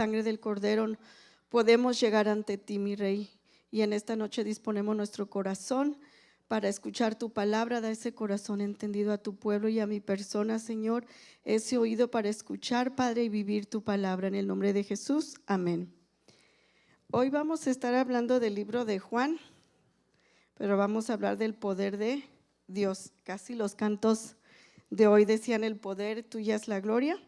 sangre del Cordero podemos llegar ante ti, mi Rey. Y en esta noche disponemos nuestro corazón para escuchar tu palabra. Da ese corazón entendido a tu pueblo y a mi persona, Señor, ese oído para escuchar, Padre, y vivir tu palabra. En el nombre de Jesús, amén. Hoy vamos a estar hablando del libro de Juan, pero vamos a hablar del poder de Dios. Casi los cantos de hoy decían: el poder, tuya es la gloria.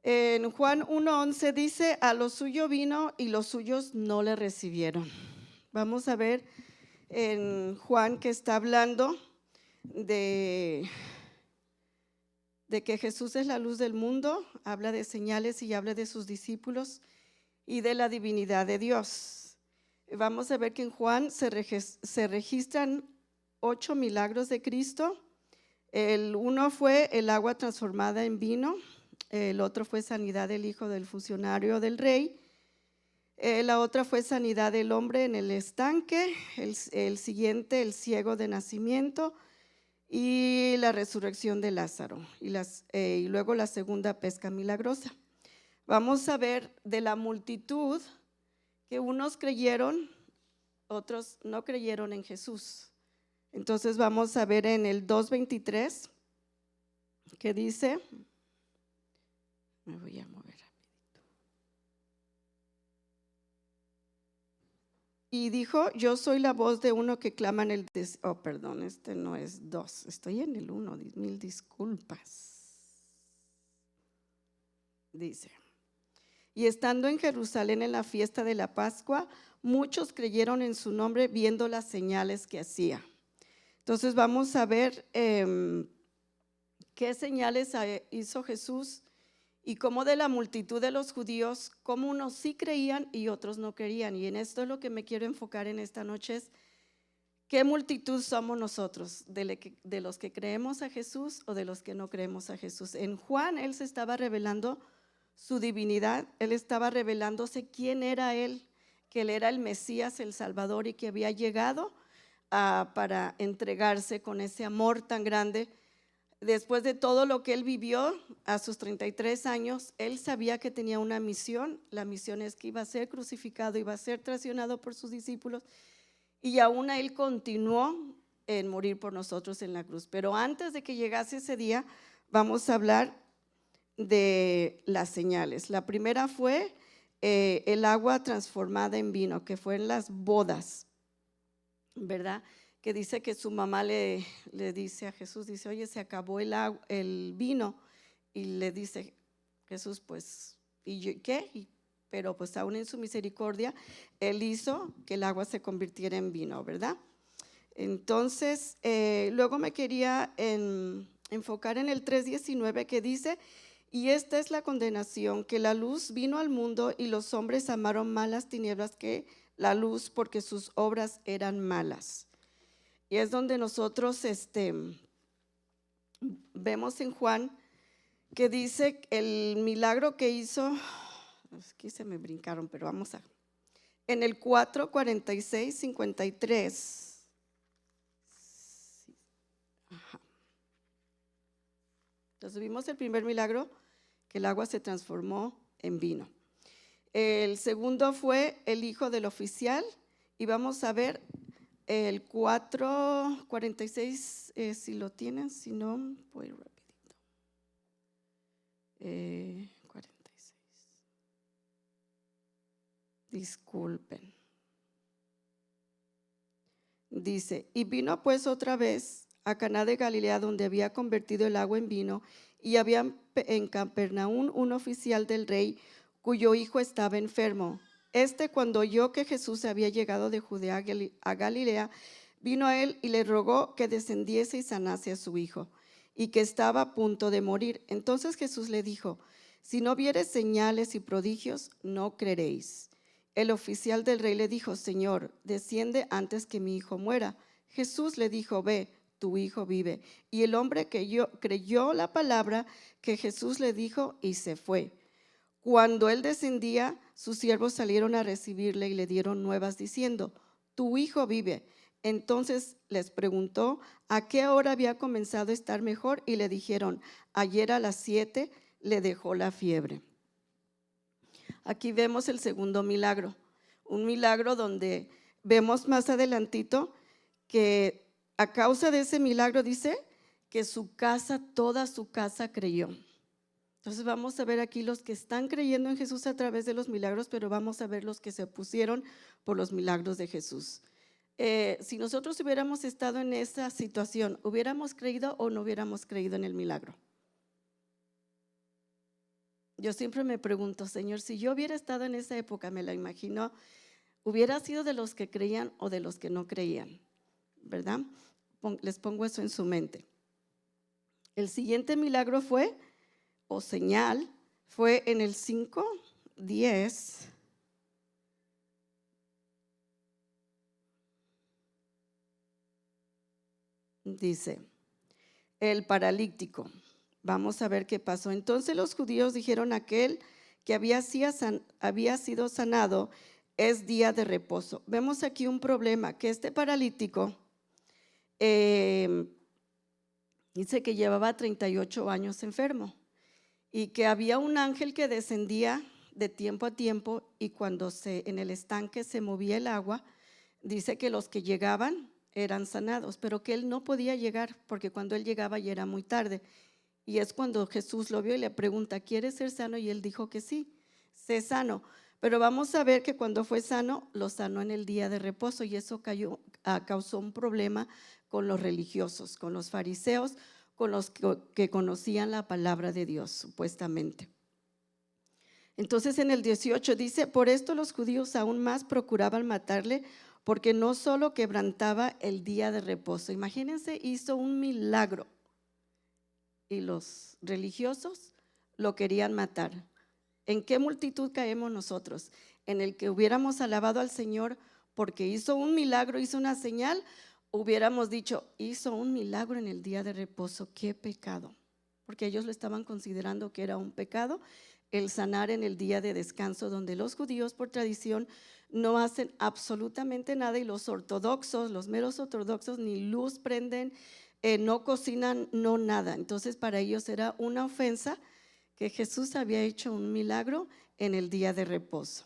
En Juan 1:11 dice: a lo suyo vino y los suyos no le recibieron. Vamos a ver en Juan que está hablando de que Jesús es la luz del mundo, habla de señales y habla de sus discípulos y de la divinidad de Dios. Vamos a ver que en Juan se registran 8 milagros de Cristo. El uno fue el agua transformada en vino. El otro fue sanidad del hijo del funcionario del rey. La otra fue sanidad del hombre en el estanque. El siguiente, el ciego de nacimiento. Y la resurrección de Lázaro. Y luego la segunda, pesca milagrosa. Vamos a ver de la multitud que unos creyeron, otros no creyeron en Jesús. Entonces vamos a ver en el 2:23 que dice, me voy a mover rapidito. Y dijo: yo soy la voz de uno que clama en el perdón, este no es 2, estoy en el 1, mil disculpas. Dice: y estando en Jerusalén en la fiesta de la Pascua, muchos creyeron en su nombre viendo las señales que hacía. Entonces vamos a ver qué señales hizo Jesús y cómo de la multitud de los judíos, cómo unos sí creían y otros no creían. Y en esto es lo que me quiero enfocar en esta noche, es qué multitud somos nosotros, de los que creemos a Jesús o de los que no creemos a Jesús. En Juan él se estaba revelando su divinidad, él estaba revelándose quién era él, que él era el Mesías, el Salvador, y que había llegado para entregarse con ese amor tan grande. Después de todo lo que él vivió a sus 33 años, él sabía que tenía una misión. La misión es que iba a ser crucificado, iba a ser traicionado por sus discípulos, y aún él continuó en morir por nosotros en la cruz. Pero antes de que llegase ese día, vamos a hablar de las señales. La primera fue el agua transformada en vino, que fue en las bodas, ¿verdad? Que dice que su mamá le dice a Jesús, dice: oye, se acabó el vino. Y le dice Jesús: pues, ¿y yo qué? Pero pues aún en su misericordia, él hizo que el agua se convirtiera en vino, ¿verdad? Entonces, luego me quería enfocar en el 3:19 que dice: y esta es la condenación, que la luz vino al mundo y los hombres amaron más las tinieblas que la luz, porque sus obras eran malas. Y es donde nosotros vemos en Juan que dice el milagro que hizo, aquí se me brincaron, pero vamos a, en el 4, 46, 53. Ajá. Entonces vimos el primer milagro, que el agua se transformó en vino. El segundo fue el hijo del oficial, y vamos a ver el 4:46, si lo tienen, si no, voy rapidito. 46. Disculpen. Dice: y vino pues otra vez a Caná de Galilea, donde había convertido el agua en vino, y había en Capernaum un oficial del rey, cuyo hijo estaba enfermo. Cuando oyó que Jesús había llegado de Judea a Galilea, vino a él y le rogó que descendiese y sanase a su hijo, y que estaba a punto de morir. Entonces Jesús le dijo: si no viereis señales y prodigios, no creeréis. El oficial del rey le dijo: Señor, desciende antes que mi hijo muera. Jesús le dijo: ve, tu hijo vive. Y el hombre creyó la palabra que Jesús le dijo y se fue. Cuando él descendía, sus siervos salieron a recibirle y le dieron nuevas diciendo: tu hijo vive. Entonces les preguntó a qué hora había comenzado a estar mejor y le dijeron, ayer a las 7 le dejó la fiebre. Aquí vemos el segundo milagro, un milagro donde vemos más adelantito que a causa de ese milagro dice que su casa, toda su casa creyó. Entonces vamos a ver aquí los que están creyendo en Jesús a través de los milagros, pero vamos a ver los que se opusieron por los milagros de Jesús. Si nosotros hubiéramos estado en esa situación, ¿hubiéramos creído o no hubiéramos creído en el milagro? Yo siempre me pregunto, Señor, si yo hubiera estado en esa época, me la imagino, ¿hubiera sido de los que creían o de los que no creían? ¿Verdad? Les pongo eso en su mente. El siguiente milagro fue, o señal, fue en el 5:10. Dice, el paralítico. Vamos a ver qué pasó. Entonces los judíos dijeron a aquel que había sido sanado, es día de reposo. Vemos aquí un problema, que este paralítico dice que llevaba 38 años enfermo y que había un ángel que descendía de tiempo a tiempo y cuando en el estanque se movía el agua, dice que los que llegaban eran sanados, pero que él no podía llegar porque cuando él llegaba ya era muy tarde. Y es cuando Jesús lo vio y le pregunta, ¿quieres ser sano? Y él dijo que sí, sé sano. Pero vamos a ver que cuando fue sano, lo sanó en el día de reposo y eso causó un problema con los religiosos, con los fariseos, con los que conocían la palabra de Dios, supuestamente. Entonces en el 18 dice, por esto los judíos aún más procuraban matarle, porque no solo quebrantaba el día de reposo. Imagínense, hizo un milagro y los religiosos lo querían matar. ¿En qué multitud caemos nosotros? En el que hubiéramos alabado al Señor porque hizo un milagro, hizo una señal, hubiéramos dicho, hizo un milagro en el día de reposo, qué pecado, porque ellos lo estaban considerando que era un pecado el sanar en el día de descanso, donde los judíos por tradición no hacen absolutamente nada y los ortodoxos, los meros ortodoxos, ni luz prenden, no cocinan, no nada. Entonces para ellos era una ofensa que Jesús había hecho un milagro en el día de reposo.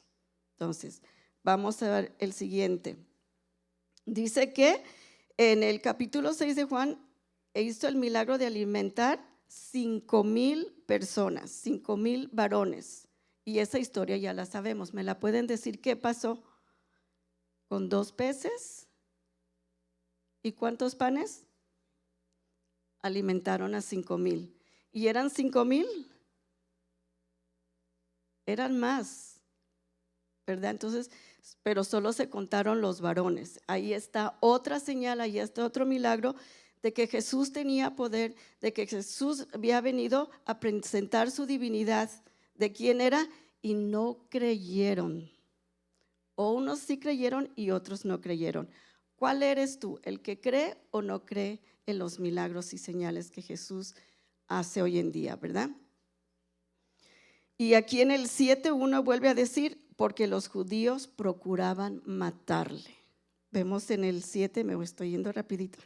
Entonces vamos a ver el siguiente. Dice que en el capítulo 6 de Juan hizo el milagro de alimentar 5,000 personas, 5,000 varones. Y esa historia ya la sabemos. ¿Me la pueden decir qué pasó? Con 2 peces y ¿cuántos panes? Alimentaron a 5,000. ¿Y eran 5,000? Eran más, ¿verdad? Entonces, pero solo se contaron los varones. Ahí está otra señal, ahí está otro milagro de que Jesús tenía poder, de que Jesús había venido a presentar su divinidad, de quién era, y no creyeron. O unos sí creyeron y otros no creyeron. ¿Cuál eres tú? ¿El que cree o no cree en los milagros y señales que Jesús hace hoy en día, verdad? Y aquí en el 7:1 vuelve a decir, porque los judíos procuraban matarle. Vemos en el 7, me estoy yendo rapidito.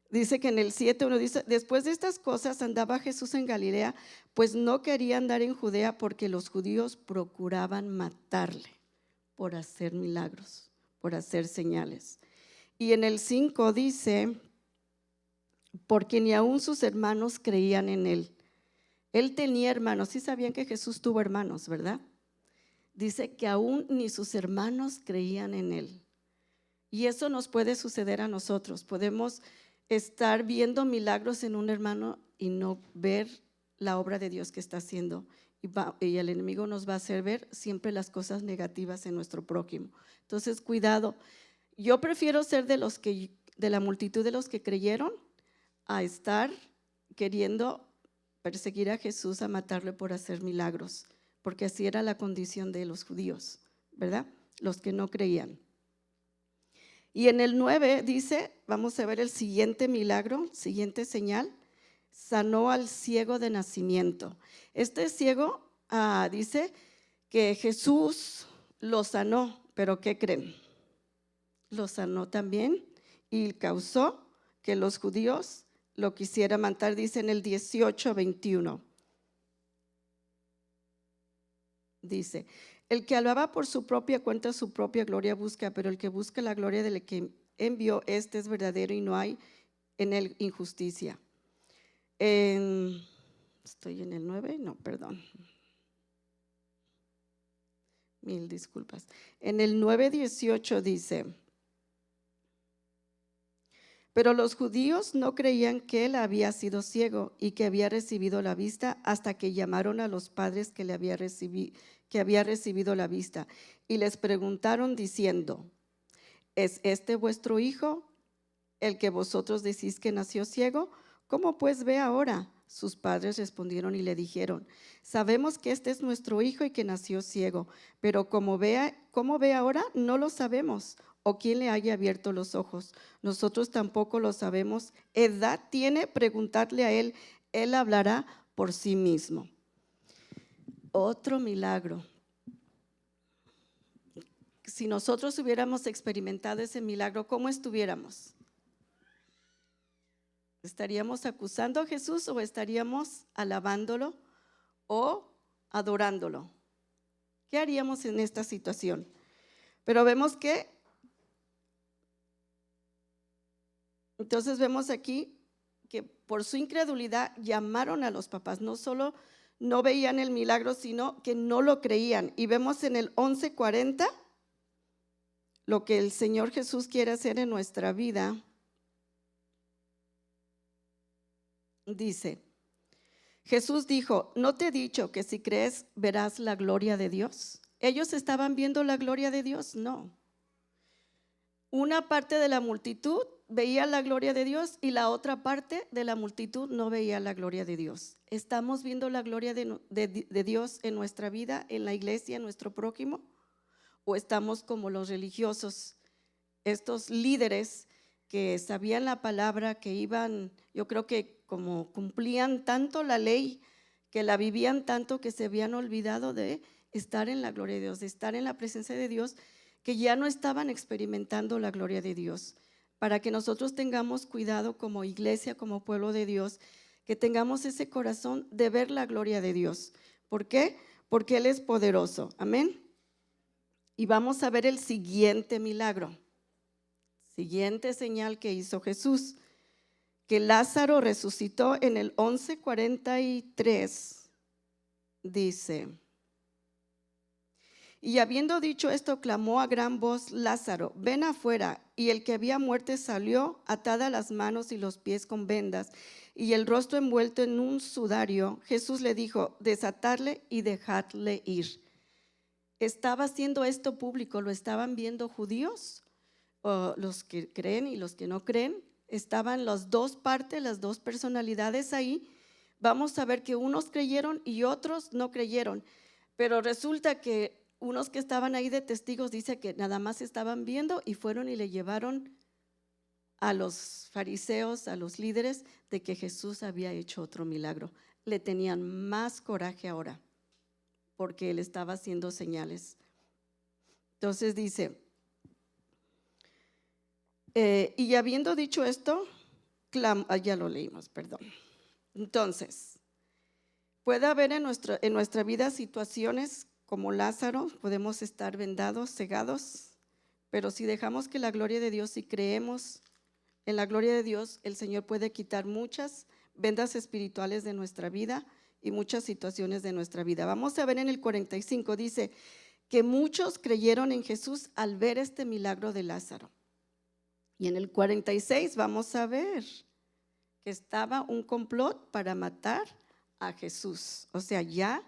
Dice que en el 7:1 dice, después de estas cosas andaba Jesús en Galilea, pues no quería andar en Judea porque los judíos procuraban matarle por hacer milagros, por hacer señales. Y en el 5 dice, porque ni aún sus hermanos creían en él. Él tenía hermanos, sí sabían que Jesús tuvo hermanos, ¿verdad? Dice que aún ni sus hermanos creían en él. Y eso nos puede suceder a nosotros. Podemos estar viendo milagros en un hermano y no ver la obra de Dios que está haciendo. Y el enemigo nos va a hacer ver siempre las cosas negativas en nuestro prójimo. Entonces, cuidado. Yo prefiero ser de la multitud de los que creyeron a estar queriendo perseguir a Jesús, a matarle por hacer milagros, porque así era la condición de los judíos, ¿verdad? Los que no creían. Y en el 9 dice, vamos a ver el siguiente milagro, siguiente señal, sanó al ciego de nacimiento. Este ciego dice que Jesús lo sanó, pero ¿qué creen? lo sanó también y causó que los judíos lo quisieran matar, dice en el 18:21. Dice, el que alaba por su propia cuenta su propia gloria busca, pero el que busca la gloria del que envió, este es verdadero y no hay en él injusticia. Estoy en el 9, no, perdón. Mil disculpas. En el 9:18 dice, pero los judíos no creían que él había sido ciego y que había recibido la vista hasta que llamaron a los padres que había recibido la vista y les preguntaron diciendo, ¿es este vuestro hijo, el que vosotros decís que nació ciego? ¿Cómo pues ve ahora? Sus padres respondieron y le dijeron, sabemos que este es nuestro hijo y que nació ciego, pero cómo ve ahora no lo sabemos, o quién le haya abierto los ojos. Nosotros tampoco lo sabemos. ¿Edad tiene? Preguntadle a él, él hablará por sí mismo. Otro milagro. Si nosotros hubiéramos experimentado ese milagro, ¿cómo estuviéramos? ¿Estaríamos acusando a Jesús o estaríamos alabándolo o adorándolo? ¿Qué haríamos en esta situación? Pero vemos que, entonces vemos aquí que por su incredulidad llamaron a los papás. No solo no veían el milagro, sino que no lo creían. Y vemos en el 11:40 lo que el Señor Jesús quiere hacer en nuestra vida. Dice, Jesús dijo, ¿no te he dicho que si crees verás la gloria de Dios? ¿Ellos estaban viendo la gloria de Dios? No. Una parte de la multitud veía la gloria de Dios y la otra parte de la multitud no veía la gloria de Dios. ¿Estamos viendo la gloria de Dios en nuestra vida, en la iglesia, en nuestro prójimo? ¿O estamos como los religiosos, estos líderes que sabían la palabra, que iban, yo creo que como cumplían tanto la ley, que la vivían tanto, que se habían olvidado de estar en la gloria de Dios, de estar en la presencia de Dios, que ya no estaban experimentando la gloria de Dios? Para que nosotros tengamos cuidado como iglesia, como pueblo de Dios, que tengamos ese corazón de ver la gloria de Dios. ¿Por qué? Porque Él es poderoso. Amén. Y vamos a ver el siguiente milagro. Siguiente señal que hizo Jesús, que Lázaro resucitó en el 11:43, dice, y habiendo dicho esto, clamó a gran voz, Lázaro, ven afuera. Y el que había muerto salió, atada las manos y los pies con vendas, y el rostro envuelto en un sudario. Jesús le dijo, desatadle y dejadle ir. ¿Estaba haciendo esto público? ¿Lo estaban viendo judíos? Los que creen y los que no creen, estaban las dos partes, las dos personalidades ahí. Vamos a ver que unos creyeron y otros no creyeron, pero resulta que unos que estaban ahí de testigos dice que nada más estaban viendo y fueron y le llevaron a los fariseos, a los líderes, de que Jesús había hecho otro milagro. Le tenían más coraje ahora porque él estaba haciendo señales. Entonces dice, y habiendo dicho esto, ya lo leímos, perdón. Entonces, puede haber en nuestra vida situaciones como Lázaro, podemos estar vendados, cegados, pero si dejamos que la gloria de Dios y creemos en la gloria de Dios, el Señor puede quitar muchas vendas espirituales de nuestra vida y muchas situaciones de nuestra vida. Vamos a ver en el 45, dice que muchos creyeron en Jesús al ver este milagro de Lázaro. Y en el 46 vamos a ver que estaba un complot para matar a Jesús. O sea, ya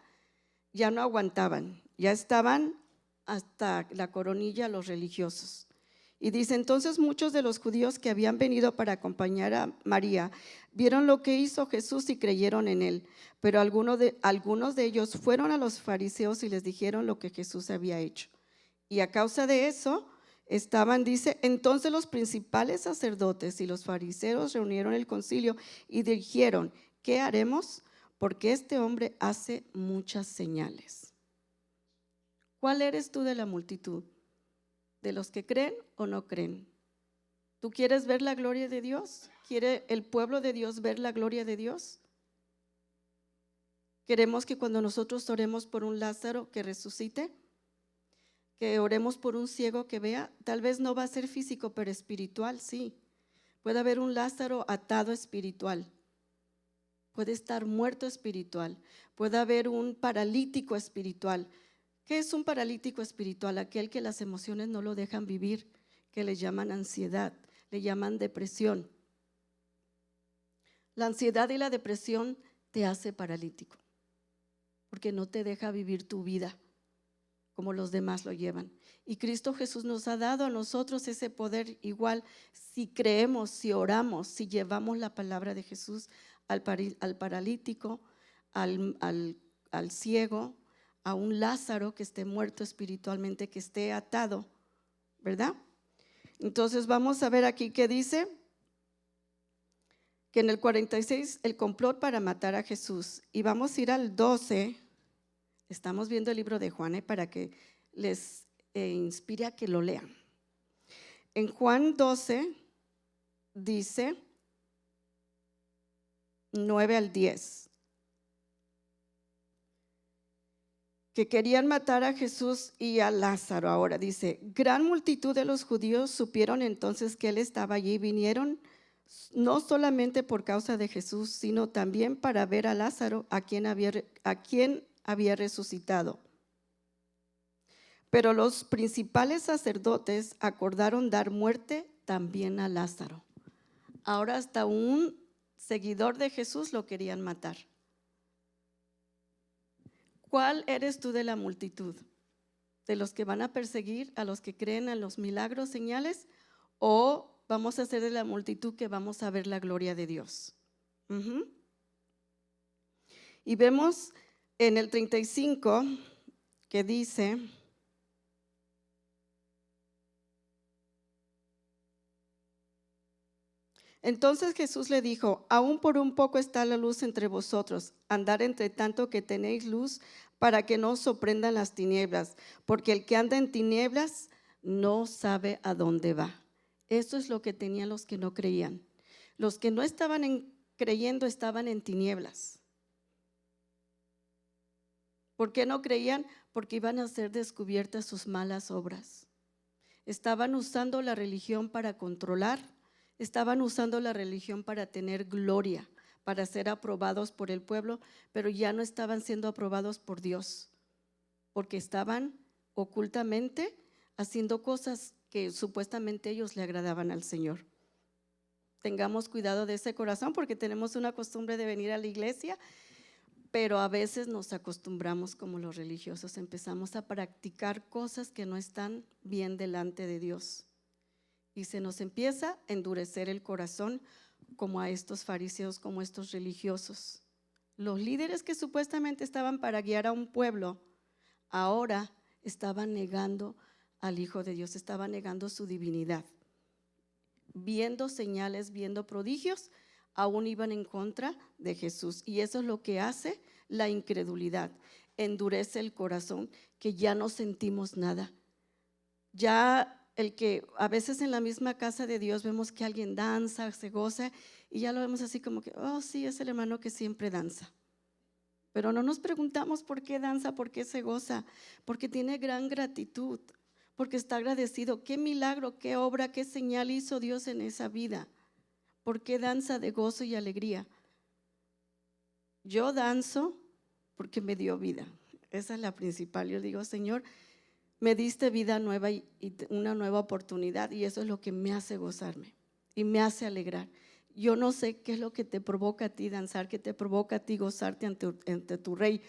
no aguantaban, ya estaban hasta la coronilla los religiosos. Y dice, entonces muchos de los judíos que habían venido para acompañar a María vieron lo que hizo Jesús y creyeron en él. Pero algunos de ellos fueron a los fariseos y les dijeron lo que Jesús había hecho. Y a causa de eso dice, entonces los principales sacerdotes y los fariseos reunieron el concilio y dijeron, ¿qué haremos? Porque este hombre hace muchas señales. ¿Cuál eres tú de la multitud? ¿De los que creen o no creen? ¿Tú quieres ver la gloria de Dios? ¿Quiere el pueblo de Dios ver la gloria de Dios? Queremos que cuando nosotros oremos por un Lázaro que resucite, que oremos por un ciego que vea, tal vez no va a ser físico, pero espiritual, sí. Puede haber un Lázaro atado espiritual, puede estar muerto espiritual, puede haber un paralítico espiritual. ¿Qué es un paralítico espiritual? Aquel que las emociones no lo dejan vivir, que le llaman ansiedad, le llaman depresión. La ansiedad y la depresión te hace paralítico, porque no te deja vivir tu vida como los demás lo llevan. Y Cristo Jesús nos ha dado a nosotros ese poder igual si creemos, si oramos, si llevamos la palabra de Jesús al paralítico, al ciego, a un Lázaro que esté muerto espiritualmente, que esté atado, ¿verdad? Entonces vamos a ver aquí que dice que en el 46 el complot para matar a Jesús. Y vamos a ir al 12. Estamos viendo el libro de Juan para que les inspire a que lo lean. En Juan 12 dice 9 al 10 que querían matar a Jesús y a Lázaro. Ahora dice, gran multitud de los judíos supieron entonces que él estaba allí y vinieron no solamente por causa de Jesús, sino también para ver a Lázaro, a quien había resucitado. Pero los principales sacerdotes acordaron dar muerte también a Lázaro. Ahora hasta un seguidor de Jesús lo querían matar. ¿Cuál eres tú de la multitud? ¿De los que van a perseguir a los que creen en los milagros, señales? ¿O vamos a ser de la multitud que vamos a ver la gloria de Dios? Y vemos en el 35 que dice: entonces Jesús le dijo, aún por un poco está la luz entre vosotros, andad entre tanto que tenéis luz, para que no os sorprendan las tinieblas, porque el que anda en tinieblas no sabe a dónde va. Esto es lo que tenían los que no creían. Los que no estaban creyendo estaban en tinieblas. ¿Por qué no creían? Porque iban a ser descubiertas sus malas obras. Estaban usando la religión para controlar. Estaban usando la religión para tener gloria, para ser aprobados por el pueblo, pero ya no estaban siendo aprobados por Dios, porque estaban ocultamente haciendo cosas que supuestamente ellos le agradaban al Señor. Tengamos cuidado de ese corazón, porque tenemos una costumbre de venir a la iglesia, pero a veces nos acostumbramos como los religiosos, empezamos a practicar cosas que no están bien delante de Dios. Y se nos empieza a endurecer el corazón como a estos fariseos, como a estos religiosos. Los líderes que supuestamente estaban para guiar a un pueblo, ahora estaban negando al Hijo de Dios, estaban negando su divinidad. Viendo señales, viendo prodigios, aún iban en contra de Jesús. Y eso es lo que hace la incredulidad. Endurece el corazón, que ya no sentimos nada. Ya el que a veces en la misma casa de Dios vemos que alguien danza, se goza, y ya lo vemos así como que, oh sí, es el hermano que siempre danza. Pero no nos preguntamos por qué danza, por qué se goza, porque tiene gran gratitud, porque está agradecido. ¿Qué milagro, qué obra, qué señal hizo Dios en esa vida? ¿Por qué danza de gozo y alegría? Yo danzo porque me dio vida. Esa es la principal. Yo digo, Señor, me diste vida nueva y una nueva oportunidad, y eso es lo que me hace gozarme y me hace alegrar. Yo no sé qué es lo que te provoca a ti danzar, qué te provoca a ti gozarte ante tu rey,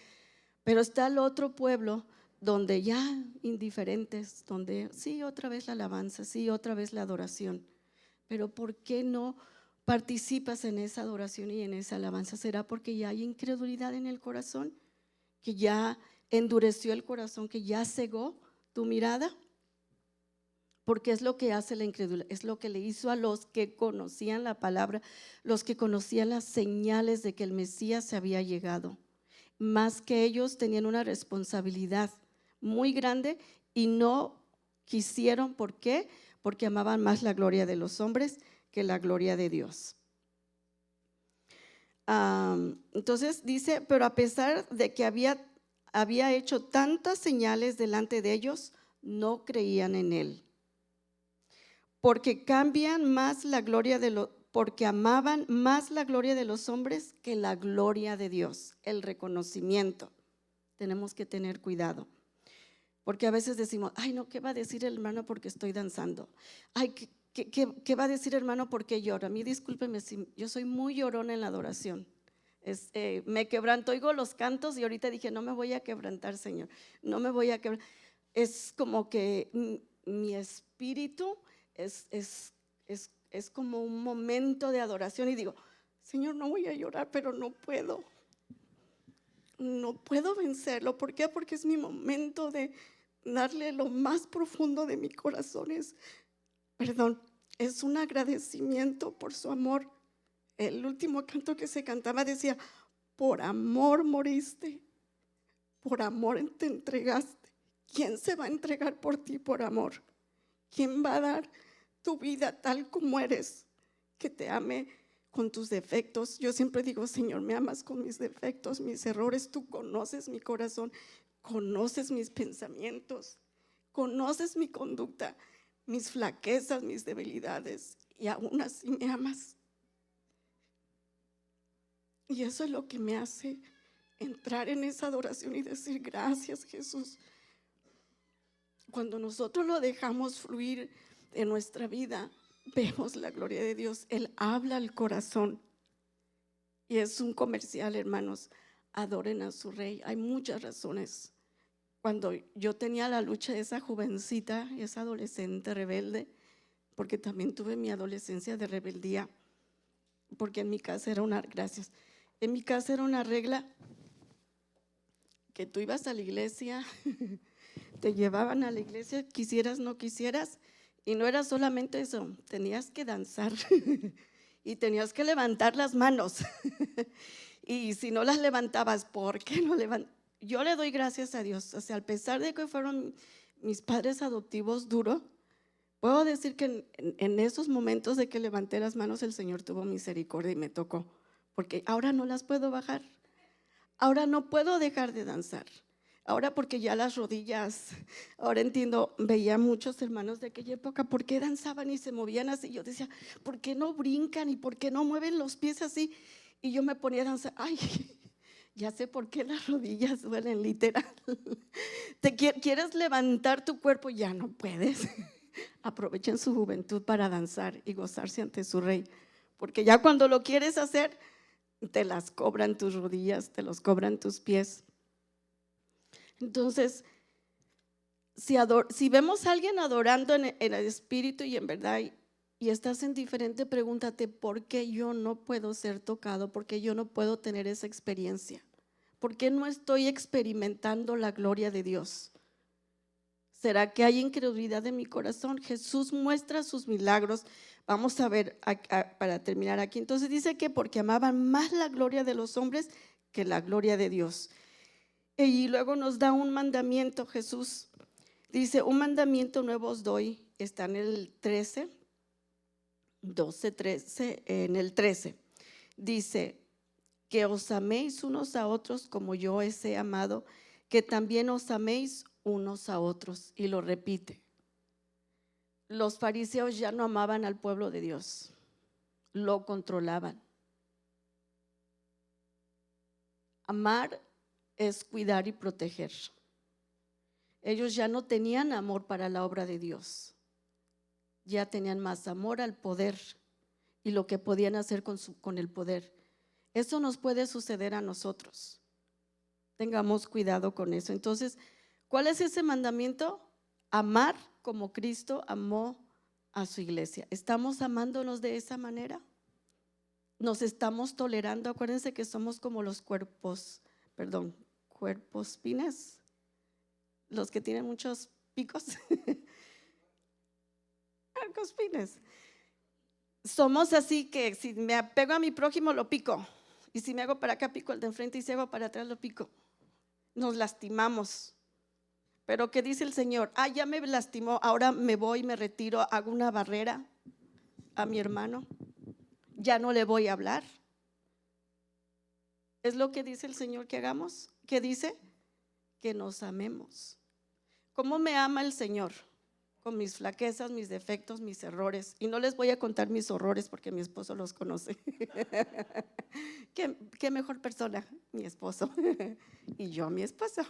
pero está el otro pueblo donde ya indiferentes, donde sí, otra vez la alabanza, sí, otra vez la adoración, pero ¿por qué no participas en esa adoración y en esa alabanza? ¿Será porque ya hay incredulidad en el corazón? ¿Que ya endureció el corazón, que ya cegó tu mirada? Porque es lo que hace la incredulidad, es lo que le hizo a los que conocían la palabra, los que conocían las señales de que el Mesías se había llegado. Más que ellos tenían una responsabilidad muy grande, y no quisieron. ¿Por qué? Porque amaban más la gloria de los hombres que la gloria de Dios. Entonces dice, pero a pesar de que había hecho tantas señales delante de ellos, no creían en él. Porque porque amaban más la gloria de los hombres que la gloria de Dios, el reconocimiento. Tenemos que tener cuidado. Porque a veces decimos, ay no, ¿qué va a decir el hermano porque estoy danzando? Ay, ¿qué va a decir el hermano porque lloro? A mí discúlpeme, yo soy muy llorona en la adoración. Me quebranto, oigo los cantos y ahorita dije, no me voy a quebrantar, Señor, no me voy a quebrantar. Es como que mi espíritu es como un momento de adoración y digo, Señor, no voy a llorar, pero no puedo vencerlo. ¿Por qué? Porque es mi momento de darle lo más profundo de mi corazón. Es un agradecimiento por su amor. El último canto que se cantaba decía, por amor moriste, por amor te entregaste. ¿Quién se va a entregar por ti por amor? ¿Quién va a dar tu vida tal como eres? Que te ame con tus defectos. Yo siempre digo, Señor, me amas con mis defectos, mis errores. Tú conoces mi corazón, conoces mis pensamientos, conoces mi conducta, mis flaquezas, mis debilidades, y aún así me amas. Y eso es lo que me hace entrar en esa adoración y decir, gracias, Jesús. Cuando nosotros lo dejamos fluir en nuestra vida, vemos la gloria de Dios. Él habla al corazón. Y es un comercial, hermanos. Adoren a su rey. Hay muchas razones. Cuando yo tenía la lucha de esa jovencita, esa adolescente rebelde, porque también tuve mi adolescencia de rebeldía, porque en mi casa era en mi casa era una regla que tú ibas a la iglesia, te llevaban a la iglesia, quisieras, no quisieras, y no era solamente eso, tenías que danzar y tenías que levantar las manos. Y si no las levantabas, ¿por qué no levantabas? Yo le doy gracias a Dios, o sea, a pesar de que fueron mis padres adoptivos duros, puedo decir que en esos momentos de que levanté las manos, el Señor tuvo misericordia y me tocó, porque ahora no las puedo bajar, ahora no puedo dejar de danzar, ahora porque ya las rodillas, ahora entiendo, veía muchos hermanos de aquella época, ¿por qué danzaban y se movían así? Yo decía, ¿por qué no brincan y por qué no mueven los pies así? Y yo me ponía a danzar, ay, ya sé por qué las rodillas duelen, literal. Quieres levantar tu cuerpo, ya no puedes. Aprovechen su juventud para danzar y gozarse ante su rey, porque ya cuando lo quieres hacer, te las cobran tus rodillas, te los cobran tus pies. Entonces, si vemos a alguien adorando en el espíritu y en verdad, y estás indiferente, pregúntate, ¿por qué yo no puedo ser tocado? ¿Por qué yo no puedo tener esa experiencia? ¿Por qué no estoy experimentando la gloria de Dios? ¿Será que hay incredulidad en mi corazón? Jesús muestra sus milagros. Vamos a ver para terminar aquí. Entonces dice que porque amaban más la gloria de los hombres que la gloria de Dios. Y luego nos da un mandamiento Jesús. Dice, un mandamiento nuevo os doy. Está en el 13, 12, 13, en el 13. Dice, que os améis unos a otros como yo os he amado, que también os améis unos a otros. Y lo repite. Los fariseos ya no amaban al pueblo de Dios, lo controlaban. Amar es cuidar y proteger. Ellos ya no tenían amor para la obra de Dios, ya tenían más amor al poder y lo que podían hacer con el poder. Eso nos puede suceder a nosotros. Tengamos cuidado con eso. Entonces, ¿cuál es ese mandamiento? Amar como Cristo amó a su iglesia. ¿Estamos amándonos de esa manera? ¿Nos estamos tolerando? Acuérdense que somos como los cuerpos pines, los que tienen muchos picos. Puercos pines. Somos así que si me apego a mi prójimo lo pico, y si me hago para acá pico el de enfrente y si hago para atrás lo pico. Nos lastimamos. Pero ¿qué dice el Señor? Ya me lastimó, ahora me voy, me retiro, hago una barrera a mi hermano, ya no le voy a hablar. Es lo que dice el Señor que hagamos. ¿Qué dice? Que nos amemos. ¿Cómo me ama el Señor? Con mis flaquezas, mis defectos, mis errores. Y no les voy a contar mis horrores porque mi esposo los conoce. ¿Qué mejor persona? Mi esposo. Y yo, mi esposo.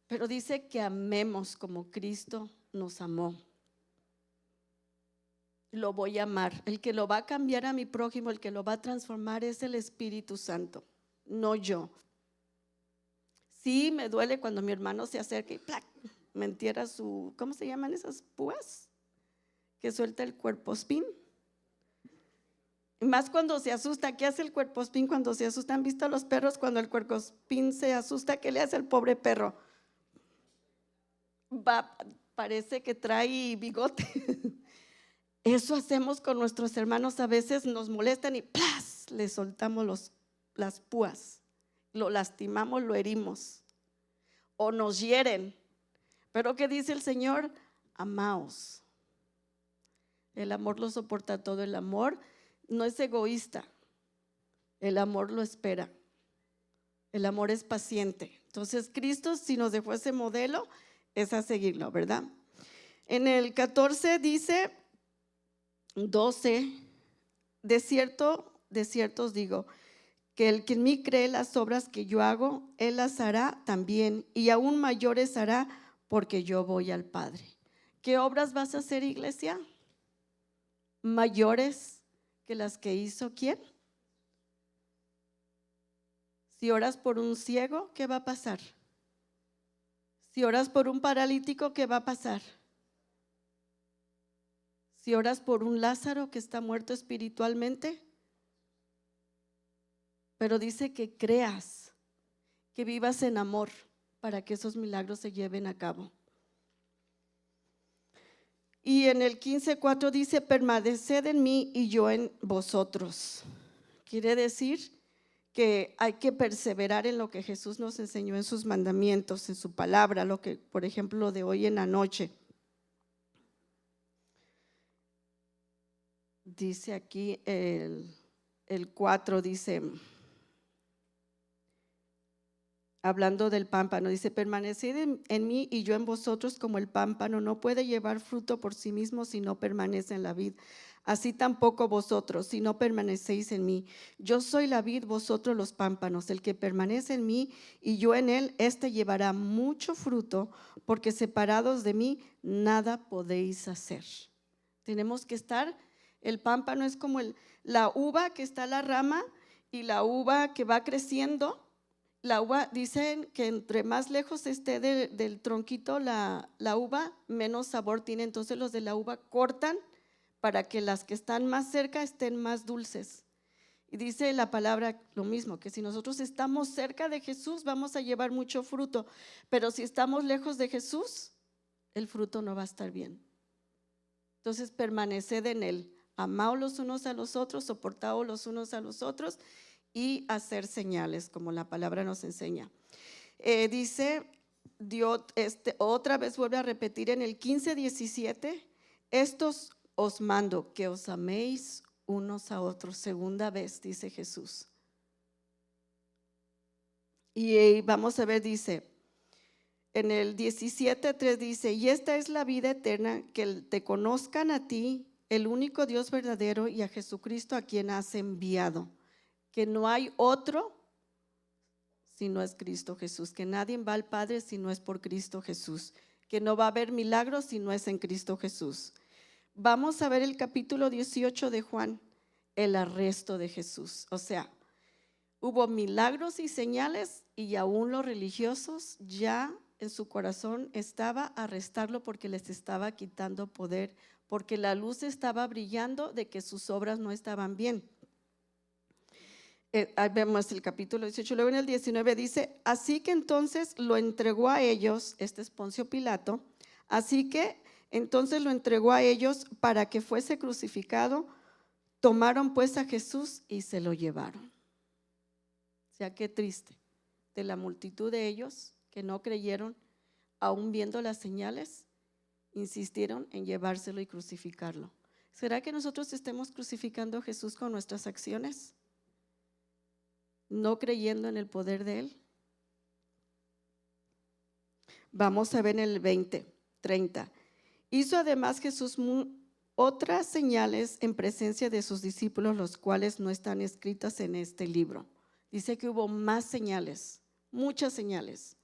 Pero dice que amemos como Cristo nos amó. Lo voy a amar. El que lo va a cambiar a mi prójimo, el que lo va a transformar es el Espíritu Santo, no yo. Sí, me duele cuando mi hermano se acerca y ¡plac! Me entierra su, ¿cómo se llaman esas púas? Que suelta el cuerpospín. Más cuando se asusta. ¿Qué hace el cuerpospín cuando se asusta? ¿Han visto a los perros cuando el cuerpospín se asusta? ¿Qué le hace al pobre perro? Parece que trae bigote. Eso hacemos con nuestros hermanos, a veces nos molestan y ¡plas! Le soltamos las púas, lo lastimamos, lo herimos o nos hieren. Pero ¿qué dice el Señor? Amaos. El amor lo soporta todo, el amor no es egoísta, el amor lo espera, el amor es paciente. Entonces Cristo, si nos dejó ese modelo, es a seguirlo, ¿verdad? En el 14 dice 12, de cierto os digo, que el que en mí cree las obras que yo hago, él las hará también, y aún mayores hará, porque yo voy al Padre. ¿Qué obras vas a hacer, iglesia? Mayores que las que hizo ¿quién? Si oras por un ciego, ¿qué va a pasar? Si oras por un paralítico, ¿qué va a pasar? Si oras por un Lázaro que está muerto espiritualmente, pero dice que creas, que vivas en amor para que esos milagros se lleven a cabo. Y en el 15:4 dice, permaneced en mí y yo en vosotros. Quiere decir que hay que perseverar en lo que Jesús nos enseñó en sus mandamientos, en su palabra, lo que, por ejemplo, lo de hoy en la noche. Dice aquí el 4, dice, hablando del pámpano, dice, permaneced en mí y yo en vosotros, como el pámpano no puede llevar fruto por sí mismo si no permanece en la vid. Así tampoco vosotros, si no permanecéis en mí. Yo soy la vid, vosotros los pámpanos. El que permanece en mí y yo en él, éste llevará mucho fruto, porque separados de mí nada podéis hacer. Tenemos que estar, el pámpano es como la uva que está en la rama y la uva que va creciendo. La uva, dicen que entre más lejos esté del tronquito la uva, menos sabor tiene. Entonces los de la uva cortan para que las que están más cerca estén más dulces. Y dice la palabra lo mismo, que si nosotros estamos cerca de Jesús vamos a llevar mucho fruto, pero si estamos lejos de Jesús, el fruto no va a estar bien. Entonces permaneced en él, amaos los unos a los otros, soportaos los unos a los otros y hacer señales, como la palabra nos enseña. Dice Dios, otra vez vuelve a repetir en el 15:17, estos os mando que os améis unos a otros. Segunda vez dice Jesús. Y vamos a ver, dice en el 17:3 dice, y esta es la vida eterna, que te conozcan a ti, el único Dios verdadero, y a Jesucristo a quien has enviado. Que no hay otro si no es Cristo Jesús, que nadie va al Padre si no es por Cristo Jesús, que no va a haber milagros si no es en Cristo Jesús. Vamos a ver el capítulo 18 de Juan, el arresto de Jesús. O sea, hubo milagros y señales y aún los religiosos ya en su corazón estaba arrestarlo porque les estaba quitando poder, porque la luz estaba brillando de que sus obras no estaban bien. Ahí vemos el capítulo 18, luego en el 19 dice, así que entonces lo entregó a ellos, este es Poncio Pilato, así que entonces lo entregó a ellos para que fuese crucificado, tomaron pues a Jesús y se lo llevaron. O sea, qué triste, de la multitud de ellos, que no creyeron, aún viendo las señales, insistieron en llevárselo y crucificarlo. ¿Será que nosotros estemos crucificando a Jesús con nuestras acciones? ¿No creyendo en el poder de Él? Vamos a ver en el 20:30. Hizo además Jesús otras señales en presencia de sus discípulos, los cuales no están escritas en este libro. Dice que hubo más señales, muchas señales.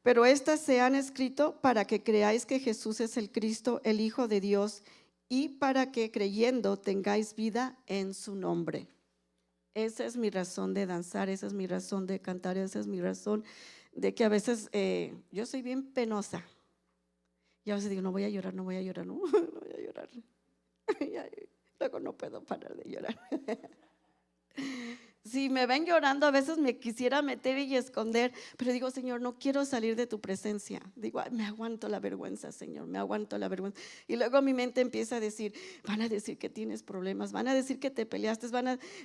Pero estas se han escrito para que creáis que Jesús es el Cristo, el Hijo de Dios, y para que creyendo tengáis vida en su nombre. Esa es mi razón de danzar, esa es mi razón de cantar, esa es mi razón de que a veces yo soy bien penosa. Y a veces digo, no voy a llorar, no voy a llorar, no voy a llorar. Luego no puedo parar de llorar. Si me ven llorando, a veces me quisiera meter y esconder, pero digo, Señor, no quiero salir de tu presencia. Digo, me aguanto la vergüenza, Señor, me aguanto la vergüenza. Y luego mi mente empieza a decir, van a decir que tienes problemas, van a decir que te peleaste,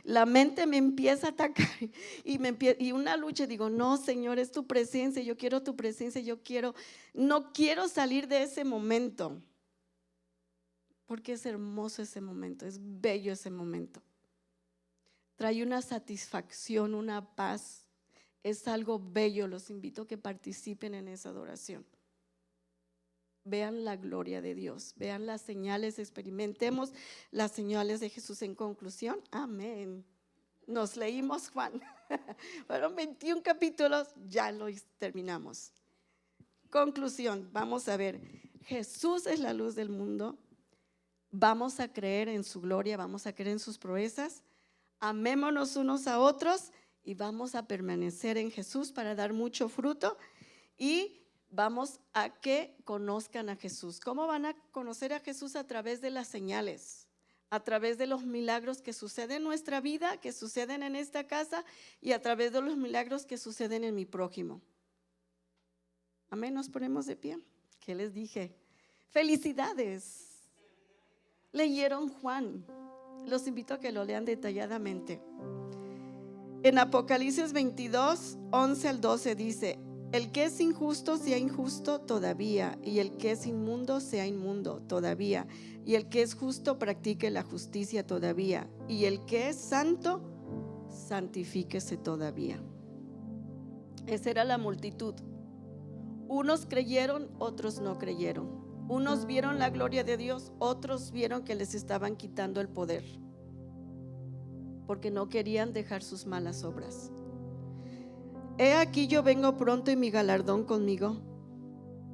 la mente me empieza a atacar y una lucha. Digo, no, Señor, es tu presencia, yo quiero tu presencia, no quiero salir de ese momento, porque es hermoso ese momento, es bello ese momento. Trae una satisfacción, una paz. Es algo bello. Los invito a que participen en esa adoración. Vean la gloria de Dios. Vean las señales. Experimentemos las señales de Jesús. En conclusión, amén. Nos leímos Juan. Fueron 21 capítulos. Ya lo terminamos. Conclusión. Vamos a ver. Jesús es la luz del mundo. Vamos a creer en su gloria. Vamos a creer en sus proezas. Amémonos unos a otros y vamos a permanecer en Jesús para dar mucho fruto y vamos a que conozcan a Jesús. ¿Cómo van a conocer a Jesús? A través de las señales, a través de los milagros que suceden en nuestra vida, que suceden en esta casa y a través de los milagros que suceden en mi prójimo. Amén, nos ponemos de pie. ¿Qué les dije? ¡Felicidades! Leyeron Juan. Los invito a que lo lean detalladamente. En Apocalipsis 22, 11 al 12 dice: el que es injusto sea injusto todavía, y el que es inmundo sea inmundo todavía, y el que es justo practique la justicia todavía, y el que es santo santifíquese todavía. Esa era la multitud. Unos creyeron, otros no creyeron. Unos vieron la gloria de Dios, otros vieron que les estaban quitando el poder, porque no querían dejar sus malas obras. He aquí yo vengo pronto y mi galardón conmigo,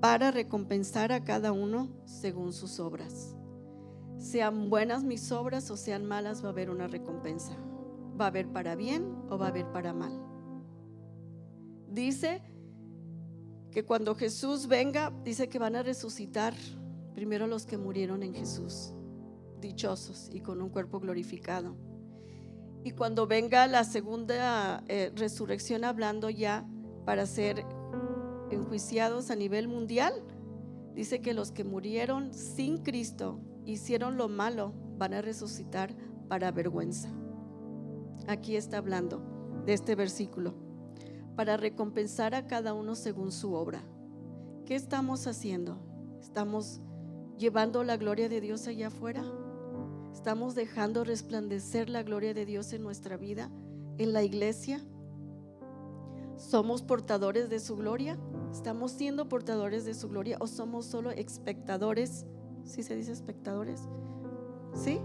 para recompensar a cada uno según sus obras. Sean buenas mis obras o sean malas, va a haber una recompensa. Va a haber para bien o va a haber para mal. Dice que cuando Jesús venga, dice que van a resucitar primero los que murieron en Jesús, dichosos y con un cuerpo glorificado. Y cuando venga la segunda resurrección, hablando ya para ser enjuiciados a nivel mundial, dice que los que murieron sin Cristo, hicieron lo malo, van a resucitar para vergüenza. Aquí está hablando de este versículo, para recompensar a cada uno según su obra. ¿Qué estamos haciendo? ¿Estamos llevando la gloria de Dios allá afuera? ¿Estamos dejando resplandecer la gloria de Dios en nuestra vida, en la iglesia? ¿Somos portadores de su gloria? ¿Estamos siendo portadores de su gloria o somos solo espectadores? ¿Sí se dice espectadores? ¿Sí?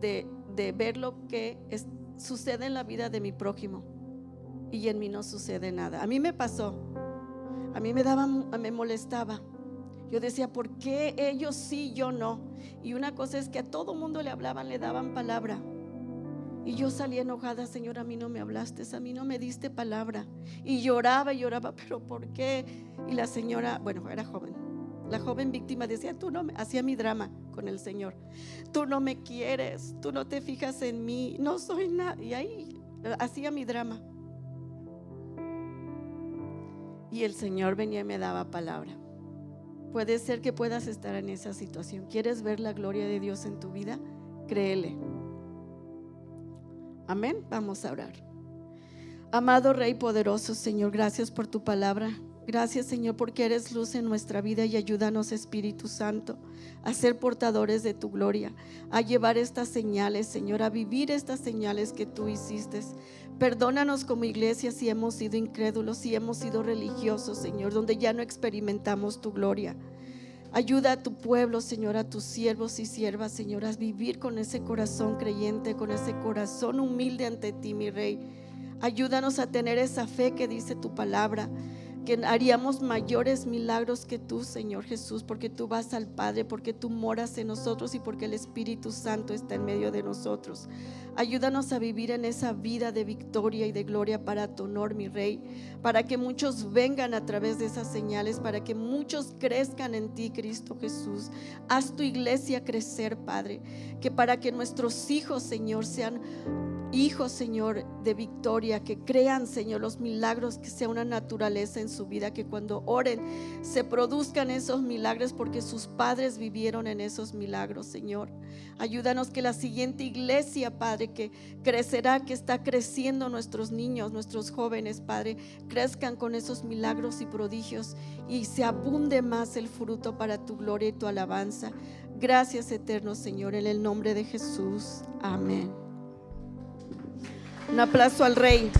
De ver lo que sucede en la vida de mi prójimo y en mí no sucede nada. A mí me pasó, a mí me molestaba. Yo decía, ¿por qué ellos sí, yo no? Y una cosa es que a todo mundo le hablaban, le daban palabra. Y yo salía enojada, Señor, a mí no me hablaste, a mí no me diste palabra. Y lloraba, pero ¿por qué? Y la señora, bueno, era joven. La joven víctima decía, tú no me, hacía mi drama con el Señor. Tú no me quieres, tú no te fijas en mí, no soy nada. Y ahí hacía mi drama. Y el Señor venía y me daba palabra. Puede ser que puedas estar en esa situación. ¿Quieres ver la gloria de Dios en tu vida? Créele. Amén. Vamos a orar. Amado Rey poderoso, Señor, gracias por tu palabra. Gracias, Señor, porque eres luz en nuestra vida, y ayúdanos, Espíritu Santo, a ser portadores de tu gloria, a llevar estas señales, Señor, a vivir estas señales que tú hiciste. Perdónanos como iglesia si hemos sido incrédulos, si hemos sido religiosos, Señor, donde ya no experimentamos tu gloria. Ayuda a tu pueblo, Señor, a tus siervos y siervas, Señor, a vivir con ese corazón creyente, con ese corazón humilde ante ti, mi Rey. Ayúdanos a tener esa fe que dice tu palabra, que haríamos mayores milagros que tú, Señor Jesús, porque tú vas al Padre, porque tú moras en nosotros y porque el Espíritu Santo está en medio de nosotros. Ayúdanos a vivir en esa vida de victoria y de gloria para tu honor, mi Rey, para que muchos vengan a través de esas señales, para que muchos crezcan en ti, Cristo Jesús. Haz tu iglesia crecer, Padre, que para que nuestros hijos, Señor, sean hijos, Señor, de victoria, que crean, Señor, los milagros, que sea una naturaleza en su vida, que cuando oren se produzcan esos milagros porque sus padres vivieron en esos milagros, Señor. Ayúdanos que la siguiente iglesia, Padre, que crecerá, que está creciendo, nuestros niños, nuestros jóvenes, Padre, crezcan con esos milagros y prodigios y se abunde más el fruto para tu gloria y tu alabanza. Gracias, eterno Señor, en el nombre de Jesús. Amén. Un aplauso al Rey.